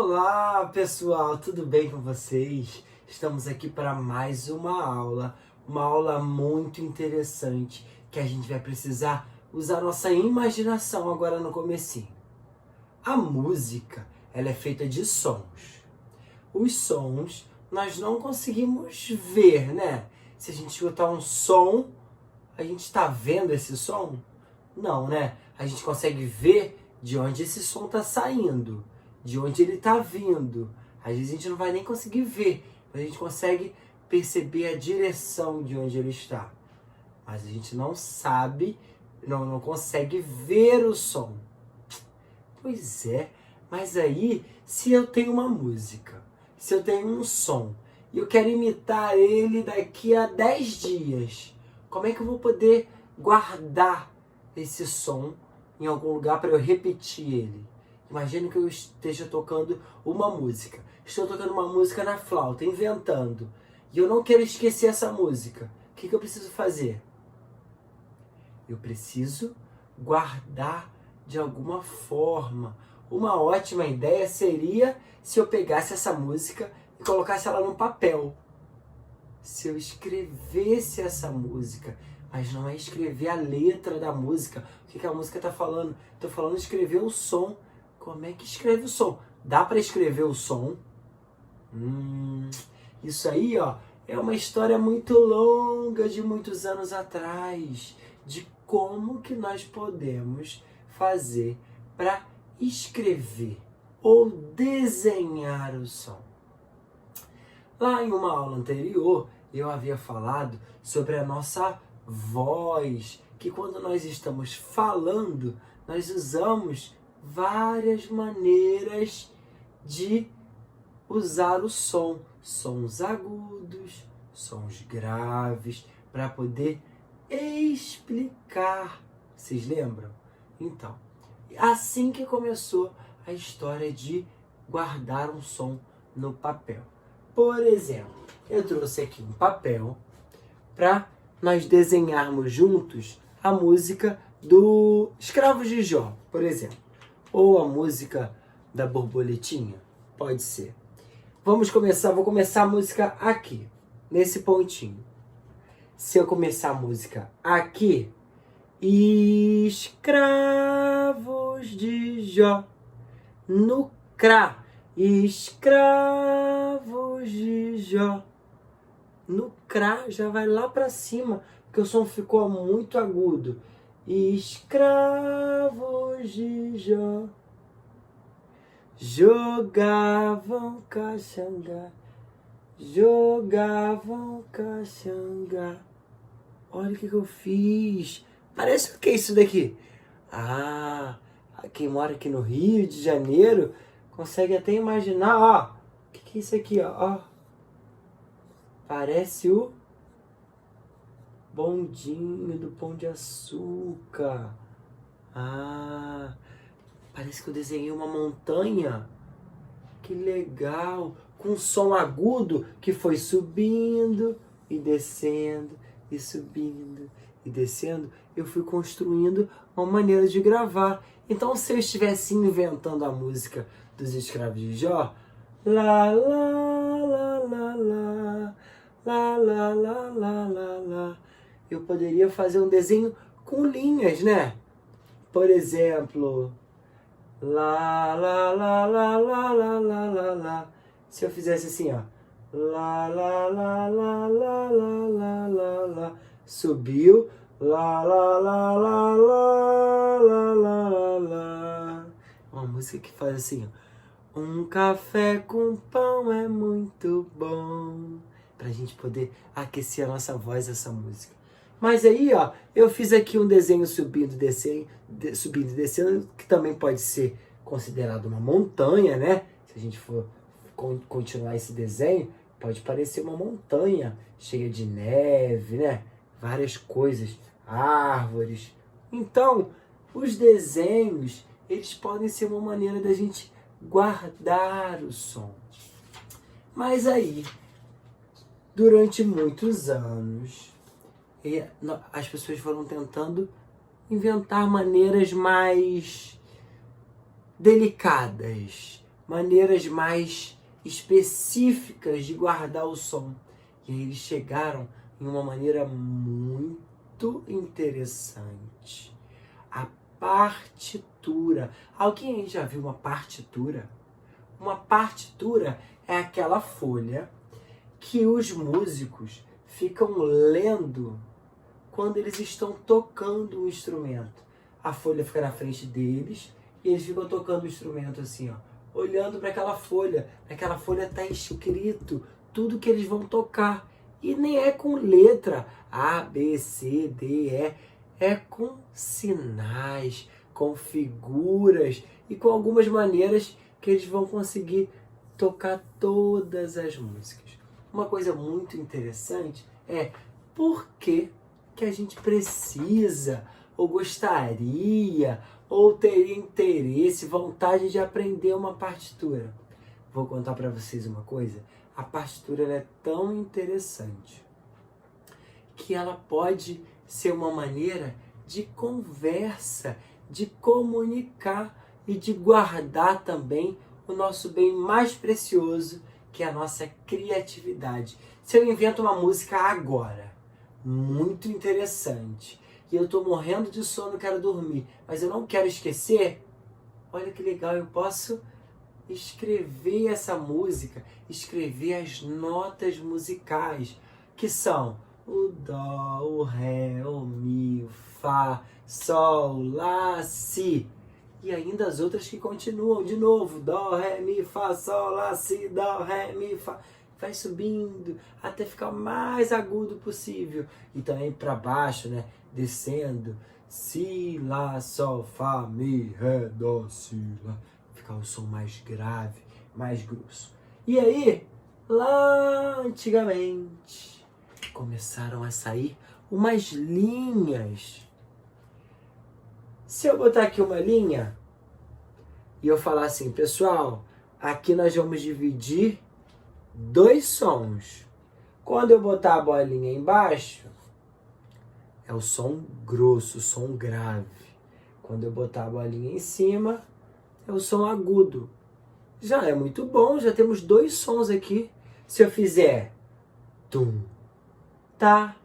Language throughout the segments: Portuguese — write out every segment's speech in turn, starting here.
Olá, pessoal, tudo bem com vocês? Estamos aqui para mais uma aula muito interessante que a gente vai precisar usar nossa imaginação agora no comecinho. A música, ela é feita de sons. Os sons nós não conseguimos ver, né? Se a gente escutar um som, a gente está vendo esse som? Não, né? A gente consegue ver de onde esse som está saindo, de onde ele está vindo. Às vezes a gente não vai nem conseguir ver, mas a gente consegue perceber a direção de onde ele está. Mas a gente não sabe, não consegue ver o som. Pois é, mas aí, se eu tenho uma música, se eu tenho um som, e eu quero imitar ele daqui a 10 dias, como é que eu vou poder guardar esse som em algum lugar para eu repetir ele? Imagine que eu esteja tocando uma música. Estou tocando uma música na flauta, inventando. E eu não quero esquecer essa música. O que eu preciso fazer? Eu preciso guardar de alguma forma. Uma ótima ideia seria se eu pegasse essa música e colocasse ela num papel. Se eu escrevesse essa música, mas não é escrever a letra da música. O que a música está falando? Estou falando de escrever o som. Como é que escreve o som? Dá para escrever o som? Isso aí, ó, é uma história muito longa de muitos anos atrás, de como que nós podemos fazer para escrever ou desenhar o som. Lá em uma aula anterior, eu havia falado sobre a nossa voz, que quando nós estamos falando, nós usamos várias maneiras de usar o som. Sons agudos, sons graves, para poder explicar. Vocês lembram? Então, assim que começou a história de guardar um som no papel. Por exemplo, eu trouxe aqui um papel para nós desenharmos juntos a música do Escravos de Jó, por exemplo. Ou a música da borboletinha, pode ser. Vou começar a música aqui, nesse pontinho. Se eu começar a música aqui, escravos de Jó, no Crá, escravos de Jó. No Crá já vai lá para cima, porque o som ficou muito agudo. Escravos de Jó jogavam caxangá, jogavam caxangá. Olha o que eu fiz. Parece o que é isso daqui? Ah, quem mora aqui no Rio de Janeiro consegue até imaginar, ó. O que é isso aqui, ó? Parece o bondinho do Pão de Açúcar. Ah, parece que eu desenhei uma montanha. Que legal! Com um som agudo que foi subindo e descendo, e subindo e descendo. Eu fui construindo uma maneira de gravar. Então, se eu estivesse inventando a música dos Escravos de Jó, lá, lá, lá, lá, lá, lá, lá, lá, lá, lá, lá, eu poderia fazer um desenho com linhas, né? Por exemplo, lá, lá, lá, lá, lá, lá, lá, lá, lá. Se eu fizesse assim, ó, lá, lá, lá, lá, lá, lá, lá, lá, lá, subiu, lá, lá, lá, lá, lá, lá, lá, lá, lá. Uma música que faz assim, ó. Um café com pão é muito bom. Pra gente poder aquecer a nossa voz, essa música. Mas aí, ó, eu fiz aqui um desenho subindo e descendo, que também pode ser considerado uma montanha, né? Se a gente for continuar esse desenho, pode parecer uma montanha cheia de neve, né? Várias coisas, árvores. Então, os desenhos, eles podem ser uma maneira da gente guardar o som. Mas aí, durante muitos anos, as pessoas foram tentando inventar maneiras mais delicadas, maneiras mais específicas de guardar o som. E aí eles chegaram em uma maneira muito interessante. A partitura. Alguém aí já viu uma partitura? Uma partitura é aquela folha que os músicos ficam lendo quando eles estão tocando um instrumento. A folha fica na frente deles e eles ficam tocando o instrumento assim, ó, olhando para aquela folha. Naquela folha está escrito tudo que eles vão tocar. E nem é com letra A, B, C, D, E. É com sinais, com figuras e com algumas maneiras que eles vão conseguir tocar todas as músicas. Uma coisa muito interessante é por que a gente precisa, ou gostaria, ou teria interesse, vontade de aprender uma partitura. Vou contar para vocês uma coisa. A partitura ela é tão interessante que ela pode ser uma maneira de conversa, de comunicar e de guardar também o nosso bem mais precioso, que é a nossa criatividade. Se eu invento uma música agora, muito interessante, e eu estou morrendo de sono, quero dormir, mas eu não quero esquecer, olha que legal, eu posso escrever essa música, escrever as notas musicais, que são o Dó, o Ré, o Mi, o Fá, Sol, Lá, Si. E ainda as outras que continuam de novo. Dó, Ré, Mi, Fá, Sol, Lá, Si, Dó, Ré, Mi, Fá. Vai subindo até ficar o mais agudo possível. E também para baixo, né? Descendo. Si, Lá, Sol, Fá, Mi, Ré, Dó, Si, Lá. Ficar o som mais grave, mais grosso. E aí, lá antigamente, começaram a sair umas linhas. Se eu botar aqui uma linha e eu falar assim, pessoal, aqui nós vamos dividir 2 sons. Quando eu botar a bolinha embaixo, é o som grosso, o som grave. Quando eu botar a bolinha em cima, é o som agudo. Já é muito bom, já temos 2 sons aqui. Se eu fizer tum, tá,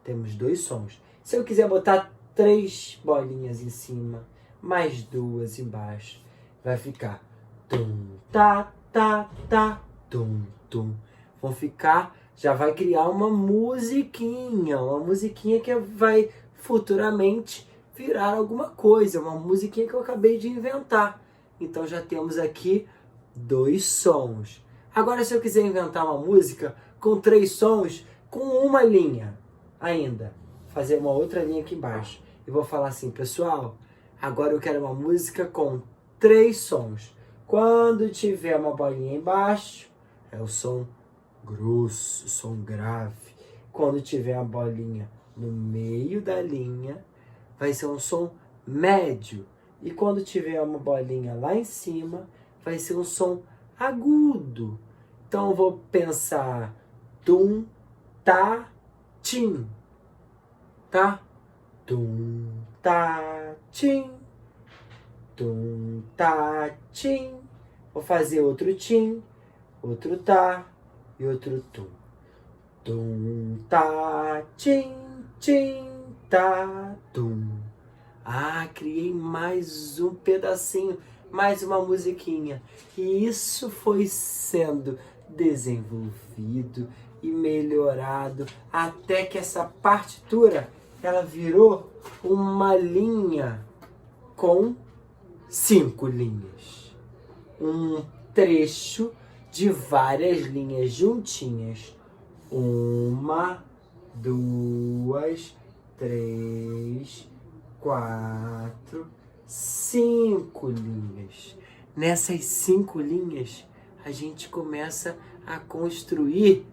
temos 2 sons. Se eu quiser botar 3 bolinhas em cima, mais 2 embaixo, vai ficar tum, tá, tum, tum. Vão ficar, já vai criar uma musiquinha que vai futuramente virar alguma coisa, uma musiquinha que eu acabei de inventar. Então já temos aqui 2 sons. Agora, se eu quiser inventar uma música com 3 sons, com uma linha ainda, fazer uma outra linha aqui embaixo. E vou falar assim, pessoal, agora eu quero uma música com 3 sons. Quando tiver uma bolinha embaixo, é o som grosso, o som grave. Quando tiver a bolinha no meio da linha, vai ser um som médio. E quando tiver uma bolinha lá em cima, vai ser um som agudo. Então eu vou pensar tum, tá, tim. Tá? Tum, tá, tim. Tum, tá, tim. Vou fazer outro tim, outro tá e outro tum. Tum, tá, tim, tim, tá, tum. Ah, criei mais um pedacinho, mais uma musiquinha. E isso foi sendo desenvolvido e melhorado até que essa partitura ela virou uma linha com 5 linhas. Um trecho de várias linhas juntinhas. 1, 2, 3, 4, 5 linhas. Nessas 5 linhas, a gente começa a construir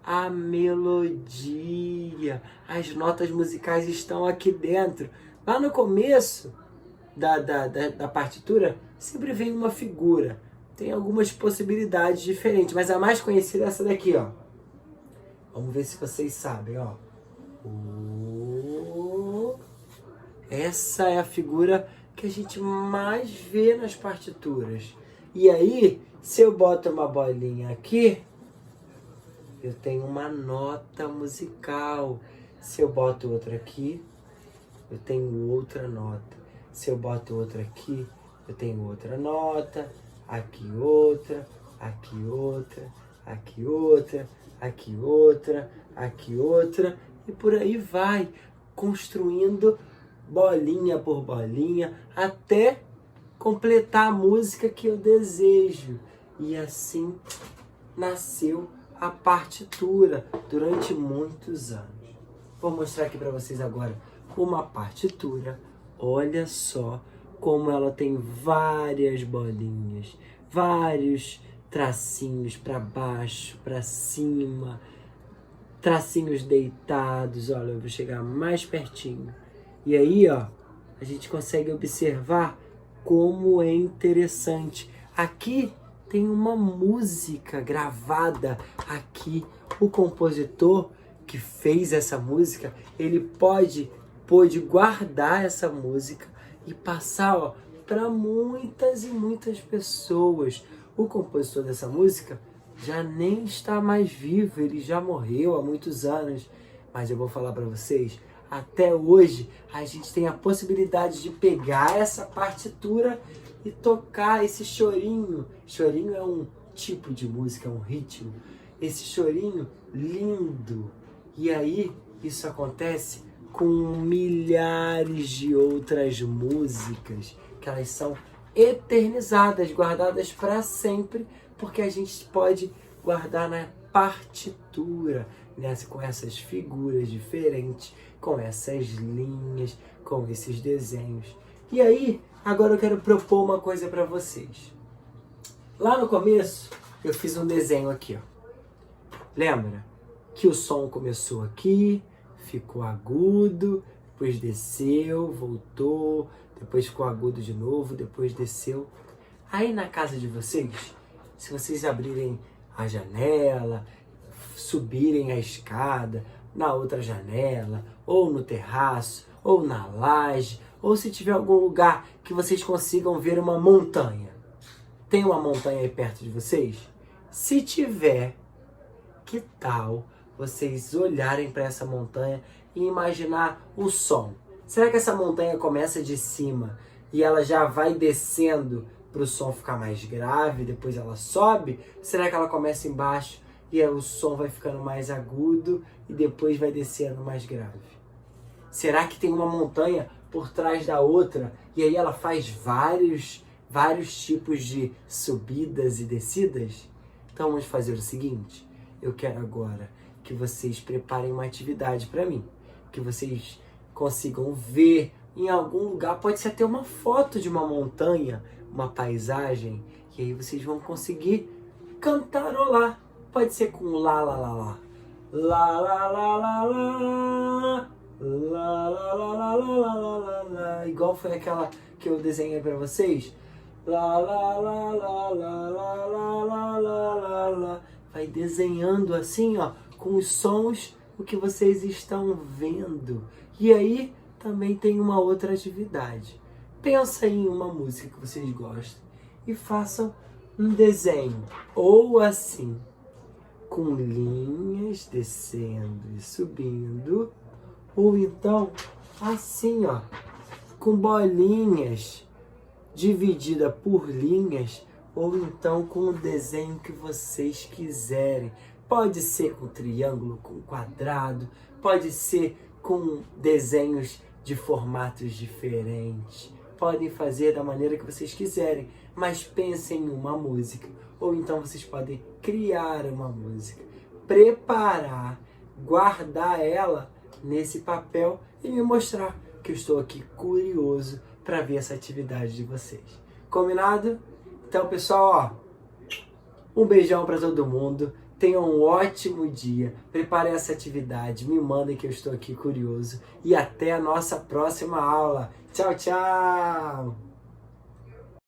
a melodia. As notas musicais estão aqui dentro. Lá no começo da partitura, sempre vem uma figura. Tem algumas possibilidades diferentes, mas a mais conhecida é essa daqui, ó. Vamos ver se vocês sabem, ó. Essa é a figura que a gente mais vê nas partituras. E aí, se eu boto uma bolinha aqui, eu tenho uma nota musical. Se eu boto outra aqui, eu tenho outra nota. Se eu boto outra aqui, eu tenho outra nota. Aqui outra, aqui outra, aqui outra, aqui outra, aqui outra. E por aí vai, construindo bolinha por bolinha, até completar a música que eu desejo. E assim nasceu a partitura durante muitos anos. Vou mostrar aqui para vocês agora uma partitura. Olha só como ela tem várias bolinhas, vários tracinhos para baixo, para cima, tracinhos deitados. Olha, eu vou chegar mais pertinho. E aí, ó, a gente consegue observar como é interessante. Aqui tem uma música gravada aqui. O compositor que fez essa música, ele pôde guardar essa música e passar para muitas e muitas pessoas. O compositor dessa música já nem está mais vivo, ele já morreu há muitos anos. Mas eu vou falar para vocês, até hoje a gente tem a possibilidade de pegar essa partitura e tocar esse chorinho. Chorinho é um tipo de música, é um ritmo. Esse chorinho lindo. E aí, isso acontece com milhares de outras músicas, que elas são eternizadas, guardadas para sempre, porque a gente pode guardar na partitura, né? Com essas figuras diferentes, com essas linhas, com esses desenhos. E aí, agora eu quero propor uma coisa para vocês. Lá no começo, eu fiz um desenho aqui, ó. Lembra que o som começou aqui, ficou agudo, depois desceu, voltou, depois ficou agudo de novo, depois desceu. Aí na casa de vocês, se vocês abrirem a janela, subirem a escada, na outra janela, ou no terraço, ou na laje, ou se tiver algum lugar que vocês consigam ver uma montanha. Tem uma montanha aí perto de vocês? Se tiver, que tal vocês olharem para essa montanha e imaginar o som? Será que essa montanha começa de cima e ela já vai descendo para o som ficar mais grave, depois ela sobe? Será que ela começa embaixo e o som vai ficando mais agudo e depois vai descendo mais grave? Será que tem uma montanha por trás da outra e aí ela faz vários tipos de subidas e descidas? Então vamos fazer o seguinte, eu quero agora que vocês preparem uma atividade para mim, que vocês consigam ver em algum lugar, pode ser até uma foto de uma montanha, uma paisagem, e aí vocês vão conseguir cantarolar. Pode ser com lá, lá, lá, lá. Lá, lá, lá, lá, lá. Lá, lá, lá, lá, lá, lá, lá, lá, lá. Igual foi aquela que eu desenhei para vocês. Lá, lá, lá, lá, lá, lá, lá, lá, lá, lá, lá. Vai desenhando assim, ó, com os sons, o que vocês estão vendo. E aí também tem uma outra atividade. Pensa em uma música que vocês gostam e façam um desenho, ou assim, com linhas descendo e subindo, ou então assim, ó, com bolinhas dividida por linhas, ou então com o desenho que vocês quiserem. Pode ser com triângulo, com quadrado, pode ser com desenhos de formatos diferentes. Podem fazer da maneira que vocês quiserem, mas pensem em uma música. Ou então vocês podem criar uma música, preparar, guardar ela nesse papel e me mostrar que eu estou aqui curioso para ver essa atividade de vocês. Combinado? Então, pessoal, ó, um beijão para todo mundo. Tenham um ótimo dia. Preparem essa atividade. Me mandem que eu estou aqui curioso. E até a nossa próxima aula. Tchau, tchau!